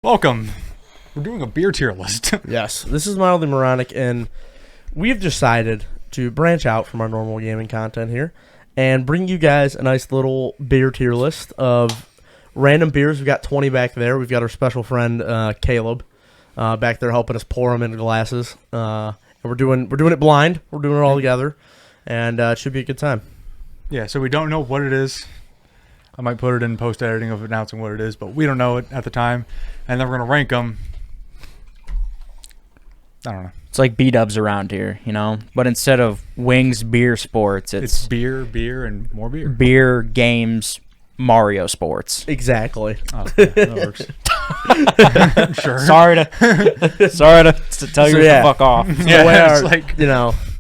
Welcome. We're doing a beer tier list. Yes, this is MildlyMoronic, and we've decided to branch out from our normal gaming content here and bring you guys a nice little beer tier list of random beers. We've got 20 back there. We've got our special friend Caleb back there helping us pour them into glasses. And we're doing it blind. We're doing it all together, and it should be a good time. Yeah, so we don't know what it is. I might put it in post-editing of announcing what it is, but we don't know it at the time. And then we're going to rank them. I don't know. It's like B-dubs around here, you know? But instead of wings, beer, sports, it's beer, and more beer. Beer, games, Mario sports. Exactly. Oh, okay. That works. Sure. Sorry to tell you to fuck off. Yeah,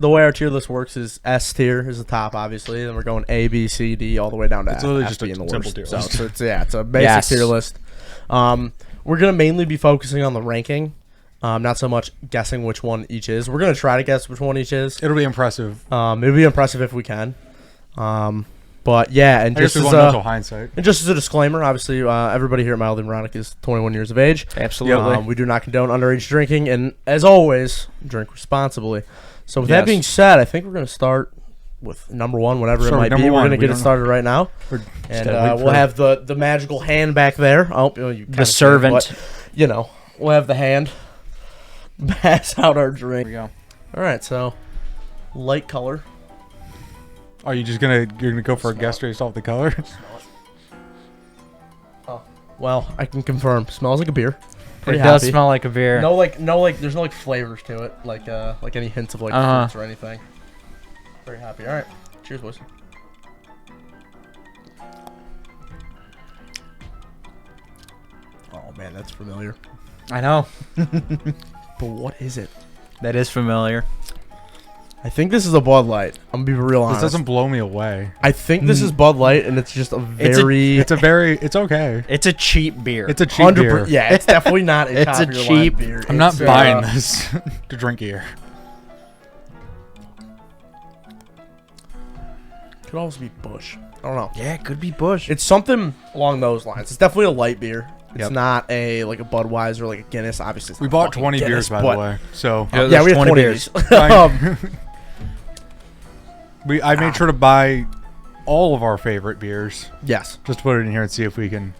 the way our tier list works is S tier is the top, obviously, and we're going A, B, C, D, all the way down to F. It's literally F just a being the simple worst. tier So list. it's a basic tier list. We're gonna mainly be focusing on the ranking, not so much guessing which one each is. We're gonna try to guess which one each is. It'll be impressive. It'll be impressive if we can. But yeah, and just as a disclaimer, obviously, everybody here at MildlyMoronic is 21 years of age. Absolutely. We do not condone underage drinking, and as always, drink responsibly. So with that being said, I think we're going to start with number one, whatever it might be. We're going to get it started right now, and we'll have the magical hand back there. Oh, the servant. We'll have the hand pass out our drink. Here we go. All right, so light color. Are you just you're gonna go for a guess based off the color? Oh, well, I can confirm. Smells like a beer. It does smell like a beer. There's no flavors to it, like any hints of fruits or anything. Very happy. All right, cheers, boys. Oh man, that's familiar. I know. But what is it? That is familiar. I think this is a Bud Light. I'm gonna be real honest. This doesn't blow me away. I think this is Bud Light, and it's just a very... It's okay. It's a cheap beer. It's a cheap beer. Yeah, it's definitely not a It's a cheap beer. I'm not buying this to drink here. Could also be Busch. I don't know. Yeah, it could be Busch. It's something along those lines. It's definitely a light beer. It's not a Budweiser or like a Guinness. Obviously, it's we bought 20 beers, by the way. So yeah, we have 20 beers. I made sure to buy all of our favorite beers. Yes. Just to put it in here and see if we can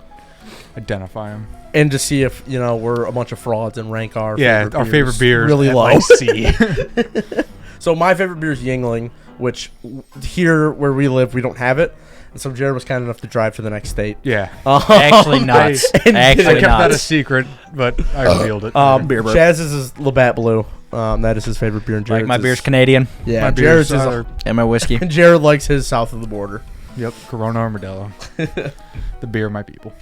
identify them. And to see if, we're a bunch of frauds and rank our favorite beers really low. C. So my favorite beer is Yuengling, which here where we live, we don't have it. And so Jared was kind enough to drive to the next state. Yeah. Actually nuts. I kept that a secret, but I revealed it. Chaz's is Labatt Blue. That is his favorite beer. And Jared's my beer's Canadian. Yeah, my Jared's is and my whiskey. And Jared likes his south of the border. Yep, Corona or Modelo. The beer, my people.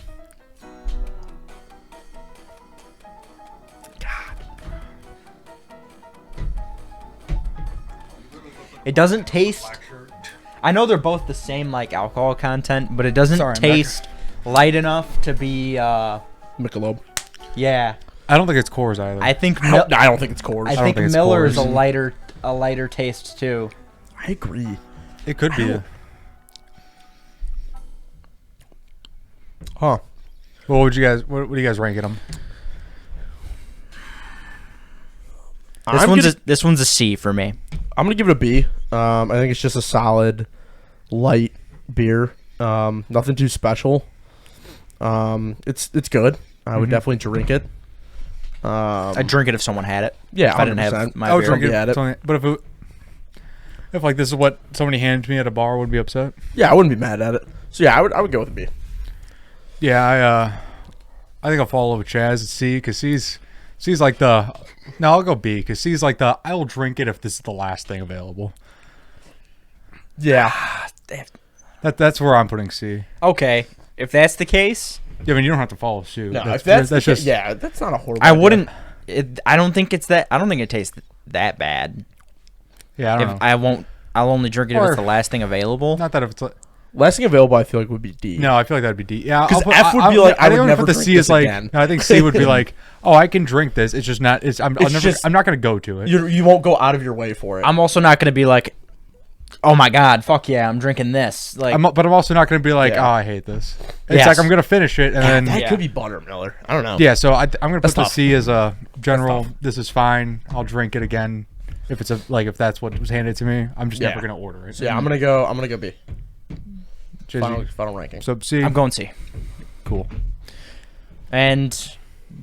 It doesn't taste... I know they're both the same alcohol content, but it doesn't taste light enough to be Michelob. Yeah. I don't think it's Coors either. I don't think it's Coors. I think Miller is a lighter taste too. I agree. It could be. Huh. Well, what do you guys ranking them? This one's a C for me. I'm gonna give it a B. I think it's just a solid, light beer. Nothing too special. It's good. I would definitely drink it. I'd drink it if someone had it. Yeah, if I didn't have my I would beer. drink it. But if this is what somebody handed me at a bar, I would be upset. Yeah, I wouldn't be mad at it. So yeah, I would go with a B. Yeah, I think I'll follow with Chaz at C because C's like the... No, I'll go B because C's like the... I'll drink it if this is the last thing available. Yeah. That's where I'm putting C. Okay, if that's the case... Yeah, I mean, you don't have to follow suit. No, that's just... Yeah, that's not a horrible I wouldn't... I don't think it's that... I don't think it tastes that bad. Yeah, I don't know. I'll only drink it if it's the last thing available. Not that if it's... Last thing available, I feel like would be D. No, I feel like that'd be D. Yeah, because F would be like I would never drink this again. No, I think C would be like, oh, I can drink this. It's just not. I'm not going to go to it. You won't go out of your way for it. I'm also not going to be like, Oh my god, fuck yeah, I'm drinking this. Like, but I'm also not going to be like, Yeah. oh, I hate this. It's like I'm going to finish it, and then That could be buttermilk. I don't know. yeah. So I'm going to put the tough. C as a general. tough. This is fine. I'll drink it again if it's if that's what was handed to me. I'm just never going to order it. So yeah, I'm gonna go B. Jizzy. Final ranking. So C. I'm going C. Cool. And,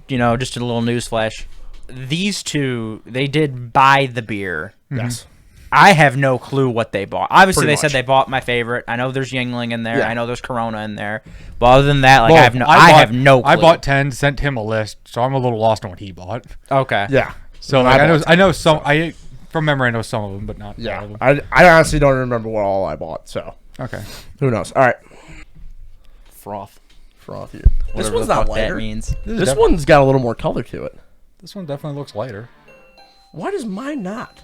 just a little news flash. These two, they did buy the beer. Yes. I have no clue what they bought. Obviously, Pretty they said much. they bought my favorite. I know there's Yuengling in there. Yeah. I know there's Corona in there. But other than that, like, Well, I have no clue. I bought 10, sent him a list, so I'm a little lost on what he bought. Okay. Yeah. So And like, I bought I know some. From memory, I know some of them, but not all of Yeah. them. I honestly don't remember what all I bought. So Okay. who knows? All right. Froth. Froth here. This Whatever one's the not fuck that lighter. means. This one's got a little more color to it. This one definitely looks lighter. Why does mine not?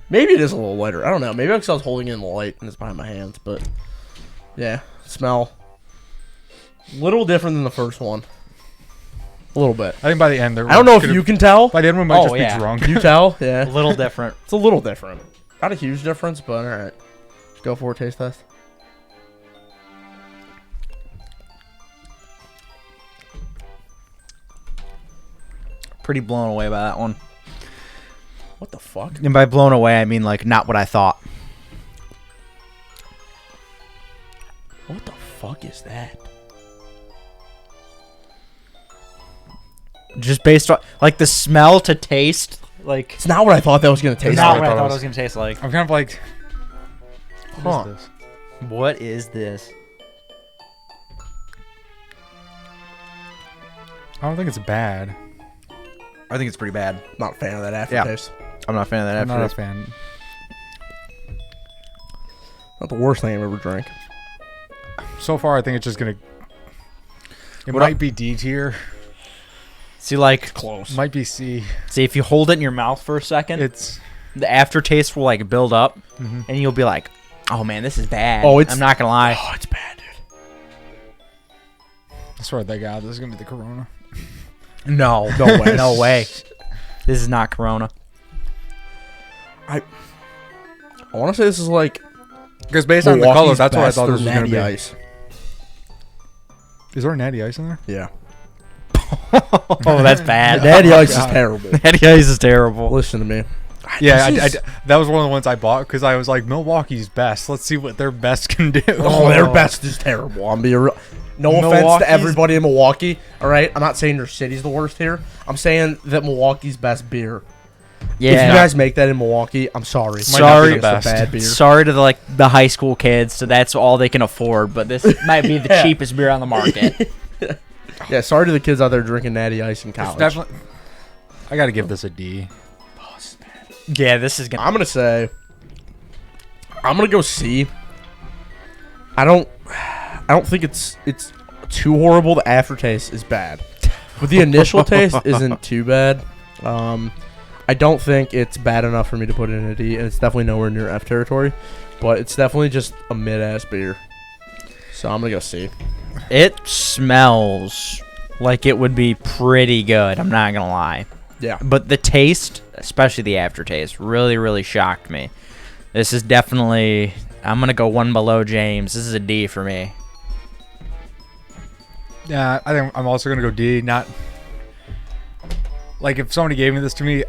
Maybe it is a little lighter. I don't know. Maybe because I was holding it in the light and it's behind my hands. But yeah, smell little different than the first one. A little bit. I think by the end, I don't know if you can tell. By the end, we might Oh, just yeah. be drunk. Can you tell? Yeah, A little different. it's a little different. Not a huge difference, but all right. Let's go for a taste test. Pretty blown away by that one. What the fuck? And by blown away, I mean, like, not what I thought. What the fuck is that? Just based on, like, the smell to taste, like, It's not what I thought that was gonna taste not like. what I thought it was going to taste like. I'm kind of like, Huh. what is this? What is this? I don't think it's bad. I think it's pretty bad. Not a fan of that aftertaste. I'm not a fan of that I'm not a aftertaste. fan. Not the worst thing I've ever drank. So far, I think it's just gonna. It What might be D tier. See, like, Close. Might be C. see, if you hold it in your mouth for a second, It's. the aftertaste will, like, build up, Mhm. and you'll be like, oh, man, this is bad. Oh, it's- I'm not going to lie. Oh, it's bad, dude. I swear to God, this is gonna be the Corona. No. No way. No way. This is not Corona. I want to say this is like Because based on the color, Milwaukee's that's what I best thought or this was gonna Natty be. Ice. Is there a Natty Ice in there? Yeah. Oh, that's bad. Natty Ice is God. terrible. Natty Ice is terrible. Listen to me. Yeah, This is- that was one of the ones I bought because I was like, Milwaukee's best. Let's see what their best can do. Oh, their best is terrible. I'm being real. No offense to Milwaukee's- everybody in Milwaukee. All right, I'm not saying your city's the worst here. I'm saying that Milwaukee's best beer. Yeah. If you guys make that in Milwaukee, I'm sorry. Might not be the It's best. bad beer. Sorry to the high school kids, so that's all they can afford. But this might be the Yeah. cheapest beer on the market. Yeah, sorry to the kids out there drinking Natty Ice in It's college. definitely. I got to give this a D. Yeah, this is gonna. I'm gonna go C. I don't think it's too horrible. The aftertaste is bad, but the initial taste isn't too bad. I don't think it's bad enough for me to put it in a D, and it's definitely nowhere near F territory. But it's definitely just a mid-ass beer. So I'm gonna go C. It smells like it would be pretty good. I'm not gonna lie. Yeah. But the taste, especially the aftertaste, really, really shocked me. This is definitely. I'm gonna go one below James. This is a D for me. Yeah, I think I'm also gonna go D. Not like if somebody gave me this to me,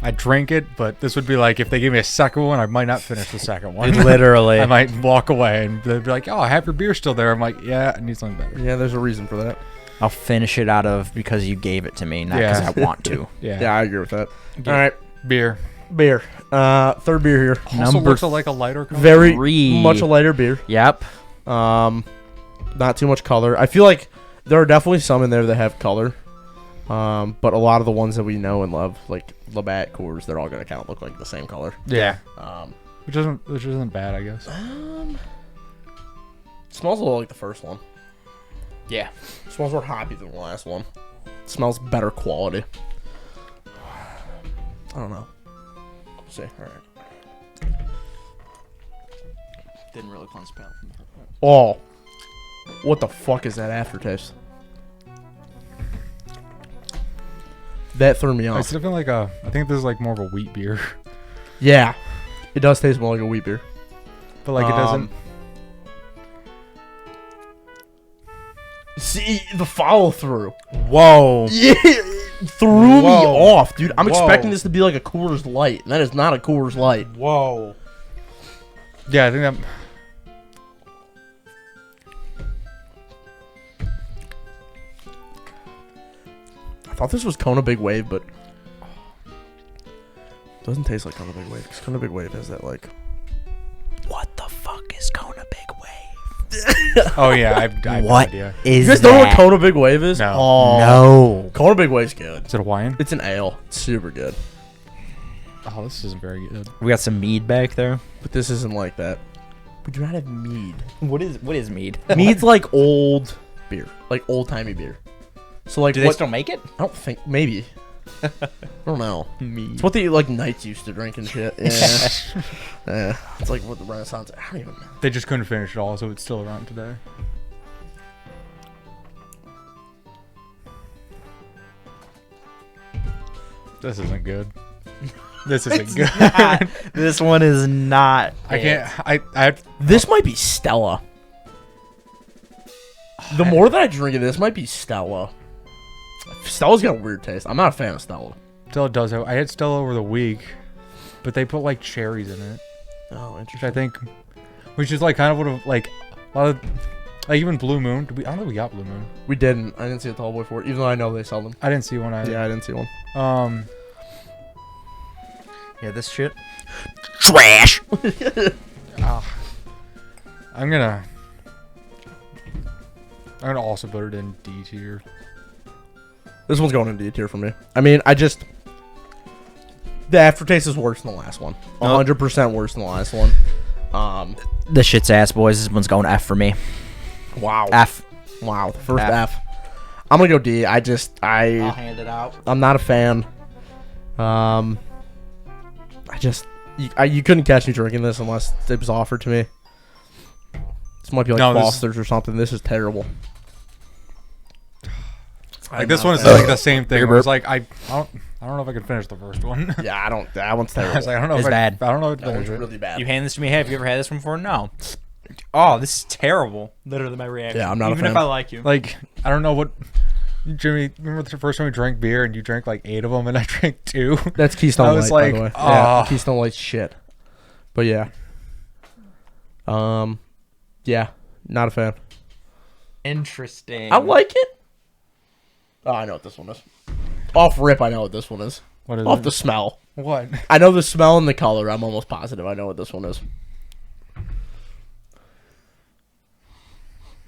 I'd drink it, but this would be like if they gave me a second one, I might not finish the second one. Literally. I might walk away and they'd be like, "Oh, I have your beer still there." I'm like, "Yeah, I need something better." Yeah, there's a reason for that. I'll finish it out of because you gave it to me, not Yeah. because I want to. Yeah, Yeah, I agree with that. All right, beer. beer. Third beer here. Also Number looks like a lighter color. Very 3. much a lighter beer. Yep. Not too much color. I feel like there are definitely some in there that have color. But a lot of the ones that we know and love, like Labatt, Coors, they're all gonna kind of look like the same color. Yeah, Um, which isn't bad, I guess. smells a little like the first one. Yeah. Smells more hoppy than the last one. Smells better quality. I don't know. Let's see. All right. Didn't really cleanse the palate. Oh, what the fuck is that aftertaste? That threw me It's off. definitely like I think this is like more of a wheat beer. Yeah, It does taste more like a wheat beer. But like it doesn't. See the follow through. Whoa. Yeah, threw me Whoa. off, dude. I'm Whoa. expecting this to be like a Coors Light. And that is not a Coors Light. Whoa. Yeah, I think that. I thought this was Kona Big Wave, but it doesn't taste like Kona Big Wave. Because Kona Big Wave has that like. What the fuck is Kona Big Wave? Oh yeah, I have no What idea. is You guys know what that? Kona Big Wave is? No. Oh, No. Kona Big Wave's good. Is it Hawaiian? It's an ale. It's super good. Oh, this isn't very good. We got some mead back there. But this isn't like that. We do not have mead. What is mead? Mead's like old beer. Like old timey beer. So like Do they what still make it? I don't think maybe. I don't know. Mead. It's what the like knights used to drink and shit. Yeah. Yeah. It's like what the Renaissance. I don't even know. They just couldn't finish it all, so it's still around today. This isn't good. This isn't good. This one is not. I can't. I This might be Stella. The more that I drink of this, might be Stella. Stella's got a weird taste. I'm not a fan of Stella. Stella does have. I had Stella over the week, but they put like cherries in it, Oh, which I think, which is like kind of what a, like a lot of, like even Blue Moon. I don't think we got Blue Moon. We didn't. I didn't see a tall boy for it, even though I know they sell them. I didn't see one either. Yeah, I didn't see one. Yeah, this shit. Trash. I'm gonna also put it in D tier. This one's going in D tier for me. I mean, the aftertaste is worse than the last one. 100% worse than the last one. This shit's ass, boys. This one's going F for me. Wow. F. Wow. The first F. F. I'm gonna go D. I'll hand it out. I'm not a fan. You couldn't catch me drinking this unless it was offered to me. This might be like No, Foster's or something. This is terrible. Like this one is like the same thing. Where it's like I don't know if I can finish the first one. Yeah, I don't. That one's I terrible. was like, I don't know It's if bad. I don't know. If That one's really bad. You hand this to me. Hey, have you ever had this one before? No. Oh, this is terrible. Literally my reaction. Yeah, I'm not a Even fan. if I like you. Like I don't know what. Jimmy, remember the first time we drank beer and you drank like 8 of them and I drank 2? That's Keystone I Light, was by like, the way. oh. Yeah, Keystone Light shit. But yeah. Yeah, not a fan. Interesting. I like it. Oh, I know what this one is. Off rip, I know what this one is. What is Off it? the smell. What? I know the smell and the color. I'm almost positive I know what this one is.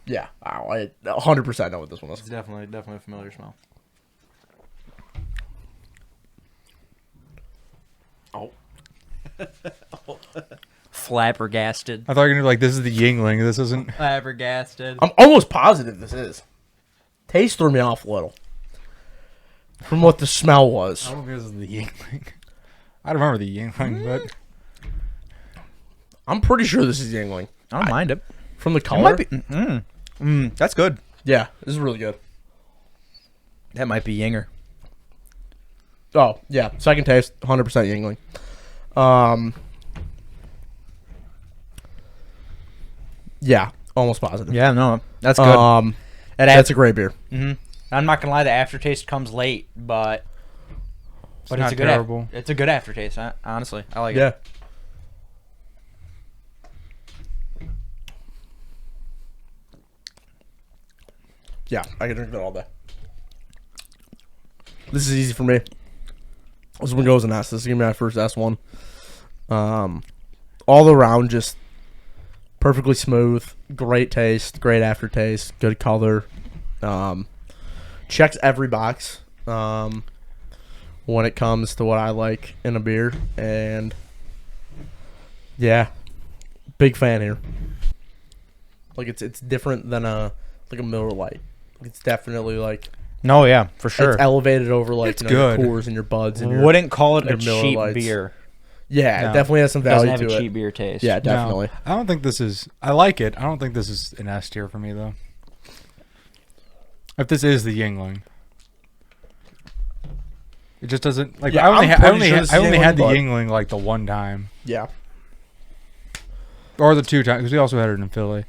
Yeah, I 100% know what this one is. It's definitely a familiar smell. Oh. Flabbergasted. I thought you were gonna be like, this is the Yuengling. This isn't. Flabbergasted. I'm almost positive this is. Taste threw me off a little. From what the smell was. I don't think this is the Yuengling. I don't remember the Yuengling, but I'm pretty sure this is Yuengling. I don't mind it. From the It color. might be. That's good. Yeah, this is really good. That might be Yinger. Oh, yeah. Second taste, 100% Yuengling. Yeah, almost positive. Yeah, no, that's good. That's a great beer. I'm not gonna lie, the aftertaste comes late, but it's it's not a good. terrible. It's a good aftertaste. Honestly, I like Yeah. it. Yeah, I can drink that all day. This is easy for me. This one goes in S. This is going to be my first S1. All around, just perfectly smooth, great taste, great aftertaste, good color. Checks every box when it comes to what I like in a beer. And, yeah, big fan here. Like, it's different than a Miller Lite. It's definitely like No, yeah, for sure. it's elevated over like It's your good. Coors and your Buds and your Wouldn't call it a your Miller cheap Lights. beer. yeah, No. it definitely has some Doesn't value have to a it. cheap beer taste. Yeah, No, definitely. I don't think this is. I like it. I don't think this is an S tier for me though. If this is the Yuengling, it just doesn't like. Yeah, I only I'm had pretty sure this is I only had the Yuengling, Yuengling like the one time. Yeah, Or the 2 times, because we also had it in Philly.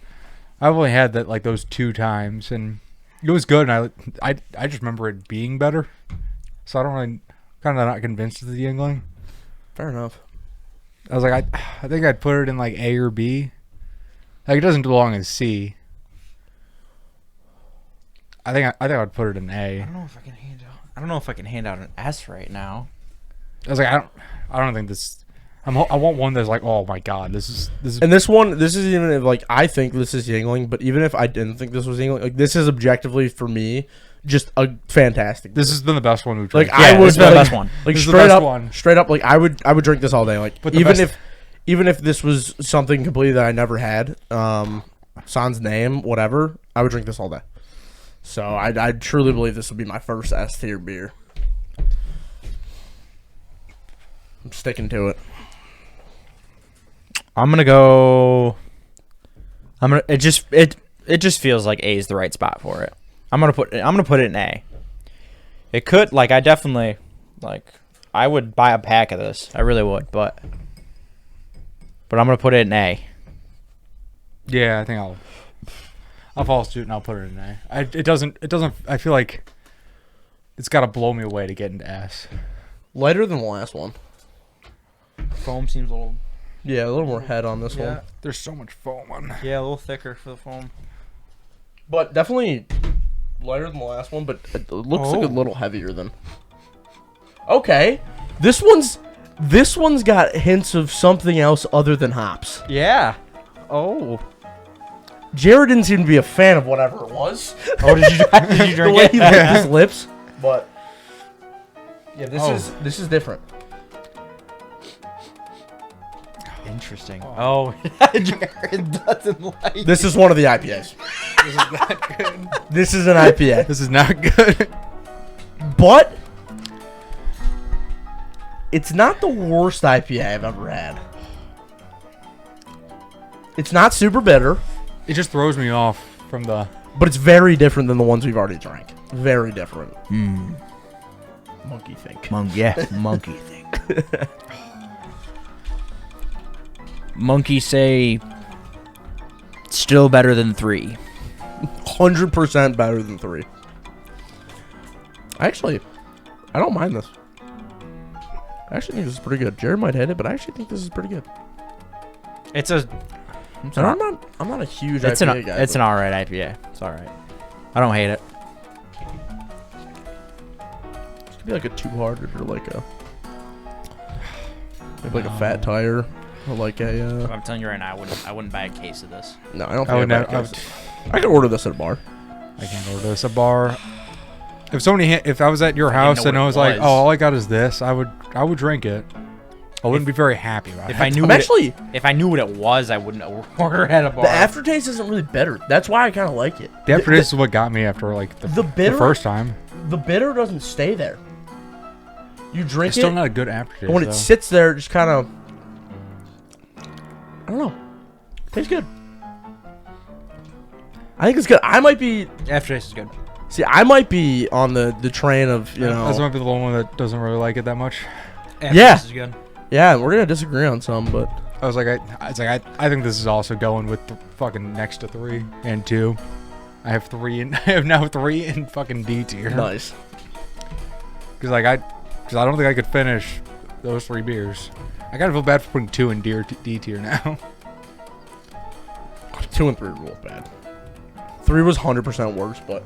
I've only had that like those 2 times, and it was good. And I just remember it being better. So I don't really, kind of not convinced of the Yuengling. Fair enough. I was like, I think I'd put it in like A or B. Like it doesn't belong in C. I think I'd put it in A. I don't know if I can hand out an S right now. I was like, I don't think this. I want one that's like, oh my god, this is. And this is even if, like, I think this is Yuengling, but even if I didn't think this was Yuengling, like, this is objectively for me just a fantastic. This has been the best one we've tried. Like, I was the best one. Like, This is the straight best up, one. straight up, like, I would drink this all day. Like, But the even best- if this was something completely that I never had, sans name, whatever, I would drink this all day. So I truly believe this would be my first S tier beer. I'm sticking to it. I'm gonna go. It just feels like A is the right spot for it. I'm gonna put it in A. It could, like, I definitely, like, I would buy a pack of this. I really would, but I'm gonna put it in A. Yeah, I think I'll follow suit and I'll put it in A. It doesn't. I feel like it's got to blow me away to get into S. Lighter than the last one. Foam seems a little. Yeah, a little more head on this one. There's so much foam on. Yeah, a little thicker for the foam. But definitely lighter than the last one, but it looks like a little heavier than. Okay. This one's got hints of something else other than hops. Yeah. Oh. Jared didn't seem to be a fan of whatever it was. Oh, did you The drink way it? he licked his lips. But yeah, Oh. this is different. Interesting. Oh, Jared doesn't like. This is one of the IPAs. This is not good. This is an IPA. This is not good. But it's not the worst IPA I've ever had. It's not super bitter, It just throws me off from the. but it's very different than the ones we've already drank. Very different. Monkey think. Monkey thing. Monkey say still better than 3. 100% better than 3. I don't mind this. I actually think this is pretty good. Jared might hate it, but I actually think this is pretty good. It's a. And I'm not a huge It's IPA guy. It's an alright IPA. It's alright. I don't hate it. It could be like a 2-hearted or like a maybe like a fat tire or like a. I'm telling you right now, I wouldn't buy a case of this. No, I don't I would think never. I could order this at a bar. I can't order this at a bar. If I was at your house know and what I it was like, was. oh, all I got is this, I would drink it. I wouldn't be very happy about If it. I knew I'm what actually if I knew what it was, I wouldn't order it at a bar. the aftertaste isn't really bitter. That's why I kind of like it. The aftertaste is what got me after like the bitter first time. The bitter doesn't stay there. You drink It's still it, not a good aftertaste. and when though. it sits there, it just kind of. I don't know. Tastes good. I think it's good. I might be. Aftertaste is good. See, I might be on the train of, you know. That's might be the one that doesn't really like it that much. Yeah. is good. Yeah, we're going to disagree on some, but. I was like, I think this is also going with the fucking next to 3 and 2. I have 3 and I have now 3 in fucking D tier. Nice. Because I don't think I could finish those 3 beers. I kind of feel bad for putting 2 in D tier now. 2 and 3 were both bad. 3 was 100% worse, but.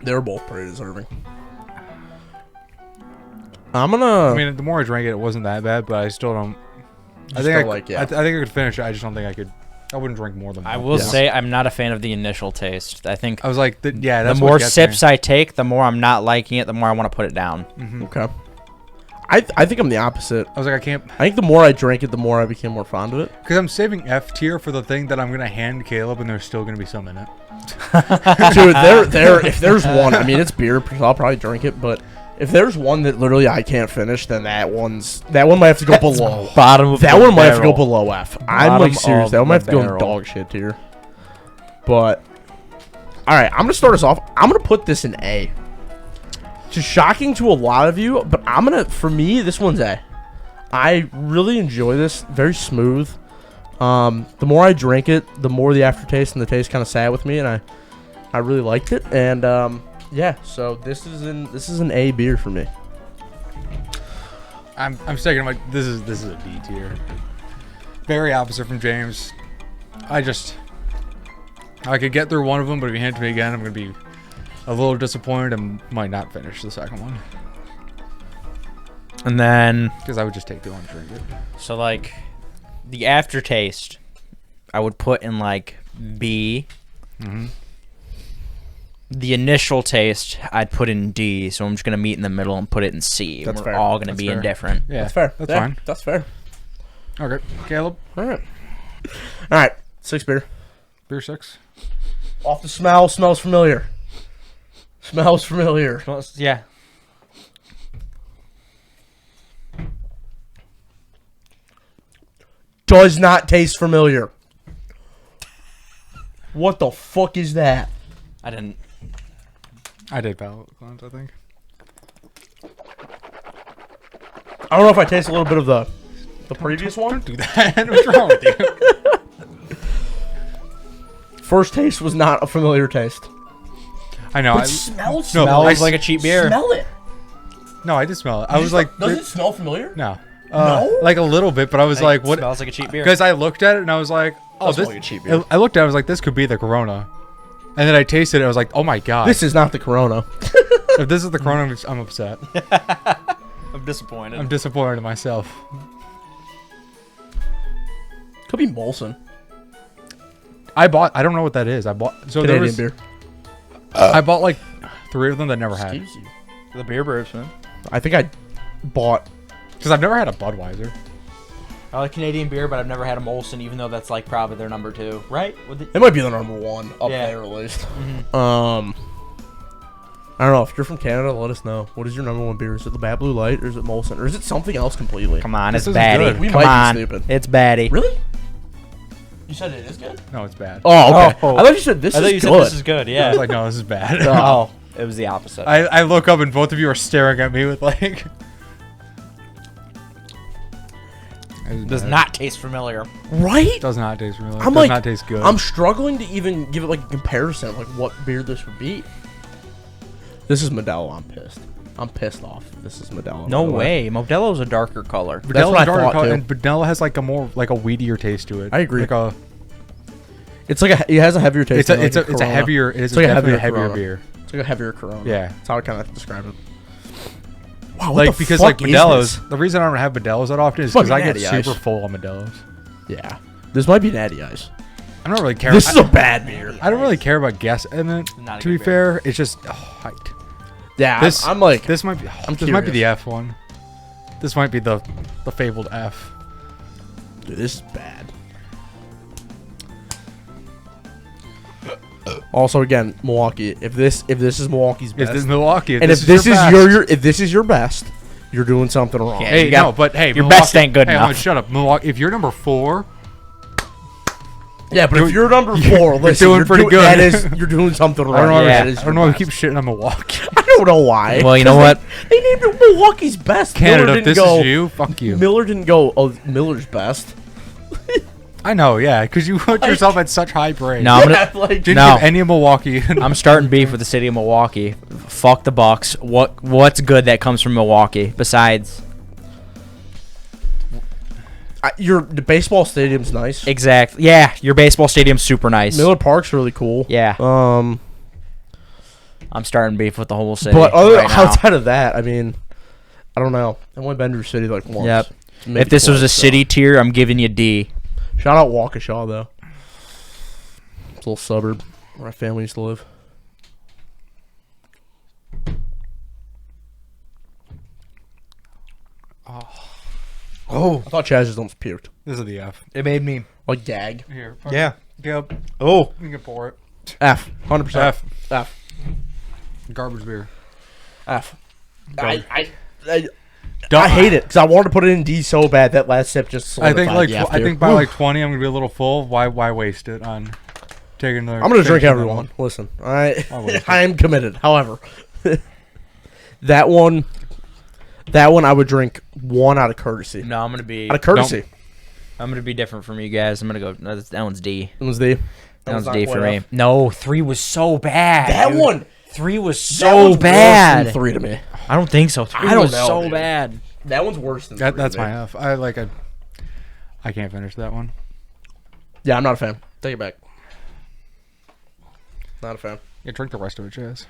They were both pretty deserving. I'm gonna. I mean, the more I drank it, it wasn't that bad, but I still don't. I still think like, yeah. I think I could finish it. I just don't think I could. I wouldn't drink more than. I one. will Yeah. say I'm not a fan of the initial taste. I think I was like, yeah. the That's more what gets sips me. I take, the more I'm not liking it, the more I want to put it down. Okay. I think I'm the opposite. I was like, I can't, I think the more I drank it, the more I became more fond of it. because I'm saving F tier for the thing that I'm gonna hand Caleb, and there's still gonna be some in it. Dude, if there's one, I mean, it's beer, so I'll probably drink it, but if there's one that literally I can't finish, then that one might have to go below. Bottom of That the one might have to go barrel. below F. I'm Bottom like serious. of That one might have the to go in barrel. dog shit tier. But all right, I'm gonna start us off. I'm gonna put this in A. Which is shocking to a lot of you, but for me, this one's A. I really enjoy this. Very smooth. The more I drink it, the more the aftertaste and the taste kind of sat with me, and I really liked it. And yeah, so this is an A beer for me. I'm sticking. Like this is a D tier. Very opposite from James. I could get through one of them, but if you hand it to me again, I'm gonna be a little disappointed and might not finish the second one And then, because I would just take the one and drink it. so like, the aftertaste, I would put in like B. Mm-hmm. The initial taste, I'd put in D. So I'm just gonna meet in the middle and put it in C. That's We're fair. all gonna That's be fair. indifferent. Yeah, That's fair. That's Yeah, fine. That's fair. Okay, Caleb, All right. 6 beer. beer 6. Off the smell, smells familiar. Smells familiar. Yeah. Does not taste familiar. What the fuck is that? I didn't. I did palate cleanse, I think. I don't know if I taste a little bit of the previous one. Don't do that. What's wrong with you? First taste was not a familiar taste. I know. But smells no, Smells I like a cheap beer. Smell it. No, I did smell it. I was like, does it smell familiar? no, No? like a little bit, but I was like, what? Smells like a cheap beer. Because I looked at it and I was like, oh, Does this. smell like a cheap beer. I looked at it, I was like, this could be the Corona, and then I tasted it. I was like, oh my god, This is not the Corona. if this is the Corona, I'm upset. I'm disappointed. I'm disappointed in myself. Could be Molson. I don't know what that is. I bought so there Canadian was, beer. I bought like 3 of them that I never had Excuse you. The beer burps, man. I think I bought. because I've never had a Budweiser. I like Canadian beer, but I've never had a Molson, even though that's like probably their number 2, right? It might be the number 1 up Yeah. there at least. Mhm. I don't know. If you're from Canada, let us know. What is your number 1 beer? Is it the Bad Blue Light or is it Molson or is it something else completely? Come on, This it's isn't baddie. good. We Come might be on, stupid. it's baddie. Really? You said it is good. No, it's bad. Oh, okay. Oh. I thought you said this I is thought you good. said this is good. I Yeah. was like, no, this is bad. Oh, it was the opposite. I look up and both of you are staring at me with like. Does not taste familiar. Right? Does not taste really. I'm Does like- not taste good. I'm struggling to even give it like a comparison of like what beer this would be. This is Modelo. I'm pissed. I'm pissed off. This is Modelo. No by the way. Modelo's a darker color. That's what I thought, too. and Vanilla has like a more like a weedier taste to it. I agree. Like a, It's like it has a heavier taste. it's a than, it's like a it's a Corona. heavier. It is It's like a definitely heavier a heavier Corona. beer. It's like a heavier Corona. Yeah. That's how I kind of describe it. Wow, what Like the because fuck like is Modelo's. this? The reason I don't have Modelo's that often is Fucking because I get Natty super Ice. full on Modelo's. Yeah, this might be Natty Ice. I don't really care. This is a bad beer. I don't really care about guess. And then Not a to be good beer. fair, it's just height. Yeah, This I'm like this might be I'm this might be the curious. F one. This might be the fabled F. dude, this is bad. Also, again, Milwaukee. If this is Milwaukee's If best, this is Milwaukee, and if this is if this is your best, you're doing something wrong. Yeah. Hey, You got- no, but hey, your Milwaukee, best ain't good hey, hold on, enough. shut up, Milwaukee. If you're number 4, Yeah, but You're- if you're number 4, listen, doing pretty good. That is, you're doing something wrong. I don't know. Yeah. That is I don't your know. We best. keep shitting on Milwaukee. I don't know why. Well, you know what? They named it Milwaukee's best. Canada, Miller if didn't this go, is you, fuck you. Miller didn't go. Oh, Miller's best. I know, yeah, because you put yourself at such high praise. No, I'm gonna. Yeah, like, Didn't No. give any of Milwaukee. I'm starting beef with the city of Milwaukee. Fuck the Bucks. What's good that comes from Milwaukee besides the baseball stadium's nice. exactly? Yeah, your baseball stadium's super nice. Miller Park's really cool. Yeah, Um, I'm starting beef with the whole city. but other right now. outside of that, I mean, I don't know. I only been to your city like once. Yep. Maybe If this was a twice, so. city tier, I'm giving you D. Shout out Waukesha though. It's a little suburb where my family used to live. Oh, I thought Chaz just almost puked. this is the F. It made me. Like gag. Here. Yeah. Yep. Oh. You can pour it. F. 100%. F. F. Garbage beer. F. Garbage. I hate it because I wanted to put it in D so bad that last sip just I think solidified like the F I tier. think by Whew. like 20, I'm gonna be a little full. Why waste it on taking another? I'm gonna drink finishing everyone. Listen, I will. I am committed. However, that one, That one I would drink one out of courtesy. No, I'm gonna be. Out of courtesy. I'm gonna be different from you guys. I'm gonna go. That one's D. It was D. That one's D for me. No, 3 was so bad. That dude. one. 3 was That so one's bad. worse than 3 to me. I don't think so. 3 I don't was know, so dude. bad. That one's worse than 3 That's to me. my F. I can't finish that one. Yeah, I'm not a fan. Take it back. Not a fan. Yeah, drink the rest of it, Chaz.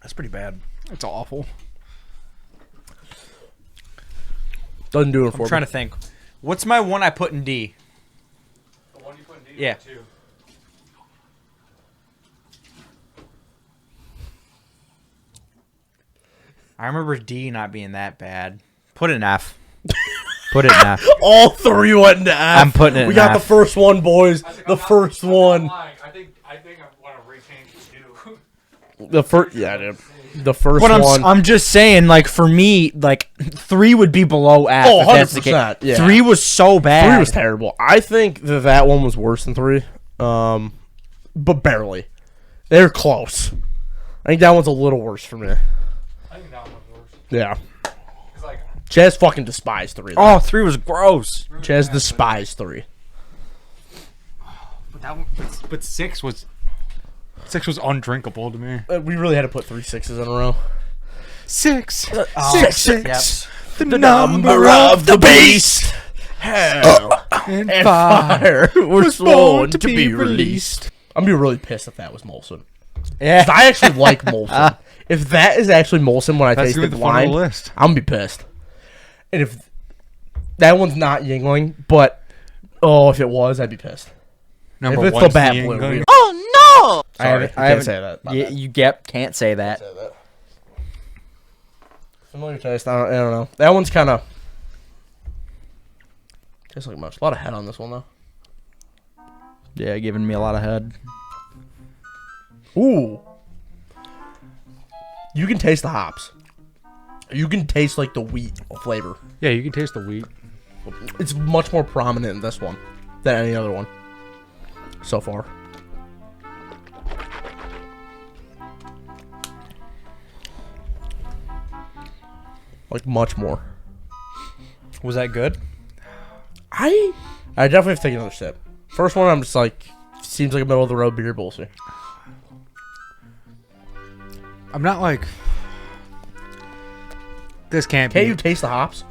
That's pretty bad. It's awful. Doesn't do it for me. I'm trying to think. What's my one I put in D? The one you put in D? Yeah. 2. I remember D not being that bad. Put it in F. Put it in F. All 3 went into F. I'm putting it We in got F. the first one, boys. The first one. I think I want to rechange it too. The first. Yeah, dude. The first But one. I'm just saying, like, for me, like, 3 would be below F. Oh, if that's the case. 100%, yeah. 3 was so bad. 3 was terrible. I think that one was worse than 3. But barely. They're close. I think that one's a little worse for me. I think that one was worse. Yeah. It's like, Chaz fucking despised 3. Oh, 3 was gross. Chaz despised 3. but that one, but 6 was undrinkable to me. We really had to put 3 6s in a row. 6. Six. Yep. The number of the beast. Hell And and fire fire were sworn to be released. I'm gonna be really pissed if that was Molson. Yeah. 'Cause I actually like Molson. If that is actually Molson when I That's taste gonna the be the fun of wine, the list. I'm gonna be pissed. And if that one's not Yuengling, but if it was, I'd be pissed. Number if it's one's the bad the blue, Yuengling. oh no! Sorry, I can't haven't- say that. My You, bad. you can't say that. Say that. Familiar taste. I don't know. That one's kind of tastes like much. A lot of head on this one though. Yeah, giving me a lot of head. Ooh. You can taste the hops. You can taste like the wheat flavor. Yeah, you can taste the wheat. It's much more prominent in this one than any other one so far. Like much more. Was that good? I definitely have to take another sip. First one, I'm just like, seems like a middle of the road beer bullshit. I'm not like. This can't Can be. you taste the hops?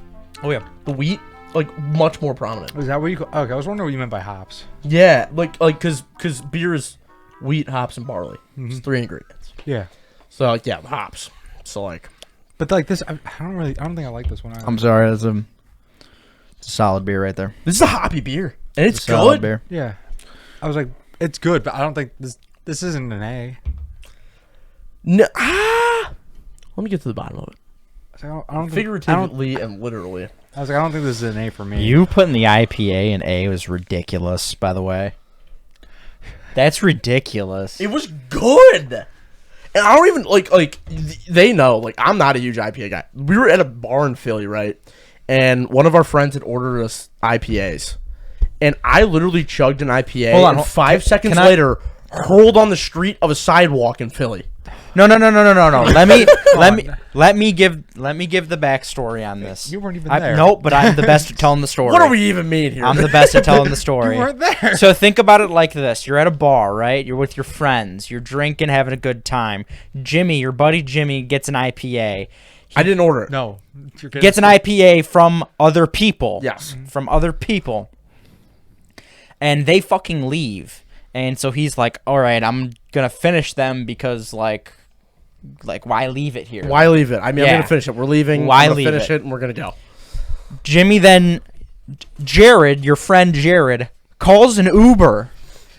Oh, yeah. The wheat, like much more prominent. Is that what you? Okay, I was wondering what you meant by hops. Yeah, like cause beer is wheat, hops, and barley. It's Mhm. 3 ingredients. Yeah, So like, yeah, hops. So like, but like this, I don't think I like this one. Either. I'm sorry. It's a solid beer right there. this is a hoppy beer, and it's Solid good. beer. Yeah, I was like, it's good, but I don't think this isn't an A. No, let me get to the bottom of it. I don't think, Figuratively and literally. I was like, I don't think this is an A for me. You putting the IPA in A was ridiculous, by the way. That's ridiculous. It was good. And I don't even like they know, like, I'm not a huge IPA guy. We were at a bar in Philly, right? And one of our friends had ordered us IPAs. And I literally chugged an IPA Hold on, and 5 seconds can I- later hurled on the street of a sidewalk in Philly. No. Let me give the backstory on this. You weren't even there. Nope, but I'm the best at telling the story. What do we even mean here? I'm the best at telling the story. You weren't there. So think about it like this. You're at a bar, right? You're with your friends. You're drinking, having a good time. Jimmy, your buddy Jimmy, gets an IPA. I didn't order it. No, you're kidding. Gets an IPA from other people. Yes. From other people. And they fucking leave. And so he's like, all right, I'm going to finish them because, like, why leave it here? Why leave it? I mean, Yeah. I'm gonna finish it. We're leaving. Why we're gonna leave finish it? it and we're gonna go. Jimmy then, Jared, your friend Jared, calls an Uber.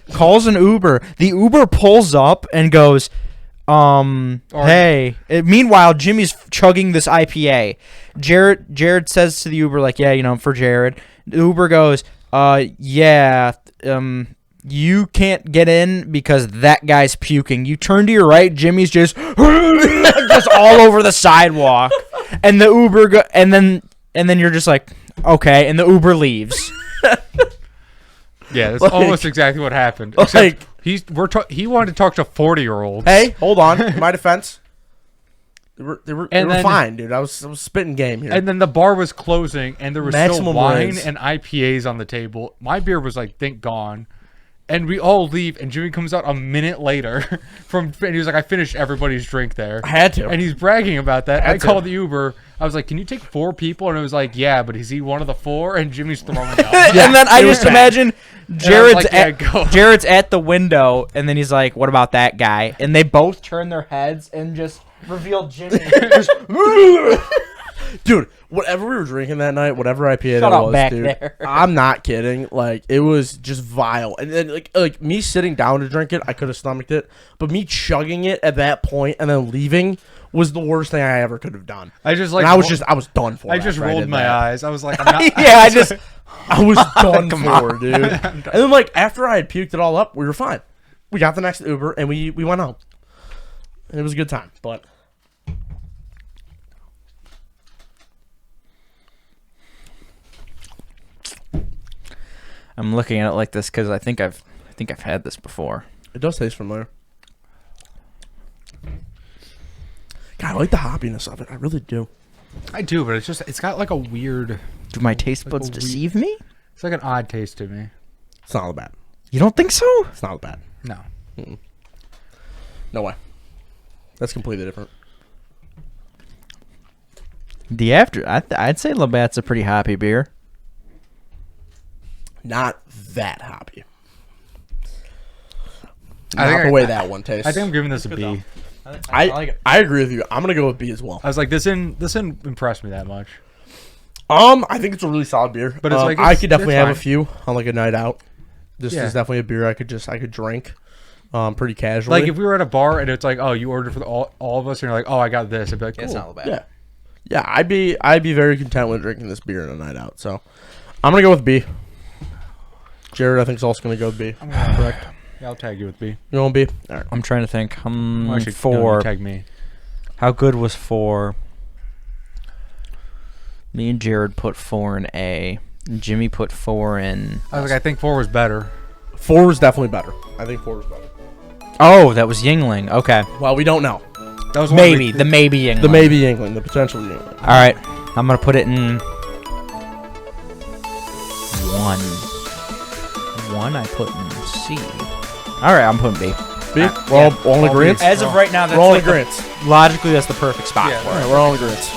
The Uber pulls up and goes, hey. Meanwhile, Jimmy's chugging this IPA. Jared says to the Uber, like, yeah, for Jared. The Uber goes, yeah, you can't get in because that guy's puking. You turn to your right, Jimmy's just all over the sidewalk. And the Uber and then you're just like, okay, and the Uber leaves. Yeah, that's Like- almost exactly what happened. Like, He wanted to talk to 40-year-olds. Hey, hold on. In my defense, they were then- fine, dude. I was spitting game here. And then the bar was closing, and there was still Maximum wine raise. and IPAs on the table. My beer was like, think gone. And we all leave, and Jimmy comes out a minute later and he was like, I finished everybody's drink there. I had to. And he's bragging about that. Had I to. called the Uber. I was like, can you take 4 people? And it was like, yeah, but is he one of the 4? And Jimmy's throwing up. And then I just imagine Jared's like, yeah, go. Jared's at the window, and then he's like, "What about that guy?" And they both turn their heads and just reveal Jimmy. Dude, whatever we were drinking that night, whatever IPA Shut that up was, back dude, there. I'm not kidding. Like, it was just vile. And then, like me sitting down to drink it, I could have stomached it. But me chugging it at that point and then leaving was the worst thing I ever could have done. I just like And I was done for. I just after rolled did my that. eyes. I was like, I'm not. Yeah, I was done for, dude. And then, like, after I had puked it all up, we were fine. We got the next Uber and we went home. And it was a good time, but. I'm looking at it like this because I think I've had this before. It does taste familiar. God, I like the hoppiness of it. I really do. I do, but it's got like a weird. Do my taste Like buds a weird- deceive me? It's like an odd taste to me. It's not all bad. You don't think so? It's not all bad. No. No way. That's completely different. The after, I'd say Labatt's a pretty hoppy beer. Not that hoppy. I think Not the way that one tastes. I think I'm giving this a Good B. I like it. I agree with you. I'm gonna go with B as well. I was like, this didn't impress me that much. I think it's a really solid beer. But it's like, I it's- could definitely it's have a fine. few on like a night out. This Yeah. is definitely a beer I could drink, pretty casually. Like if we were at a bar and it's like, oh, you ordered for all of us, and you're like, oh, I got this. I'd be like, cool. It's not bad. yeah, yeah, I'd be very content with drinking this beer on a night out. So I'm gonna go with B. Jared, I think is also gonna go with B. I'm gonna correct. Yeah, I'll tag you with B. You going B? All right. I'm trying to think. Well, actually, no, you 4. tag me. How good was 4? Me and Jared put 4 in A. Jimmy put 4 in. I was like, I think 4 was better. 4 was definitely better. I think 4 was better. Oh, that was Yuengling. Okay. Well, we don't know. That was one Maybe. The maybe Yuengling. The maybe Yuengling, the potential Yuengling. All right. I'm going to put it in 1. 1 I put in C. All right, I'm putting B. B? Yeah. We're all in agreement? As of right now, that's We're all in like agreement. logically, that's the perfect spot Yeah. for All it. right, we're all in agreement.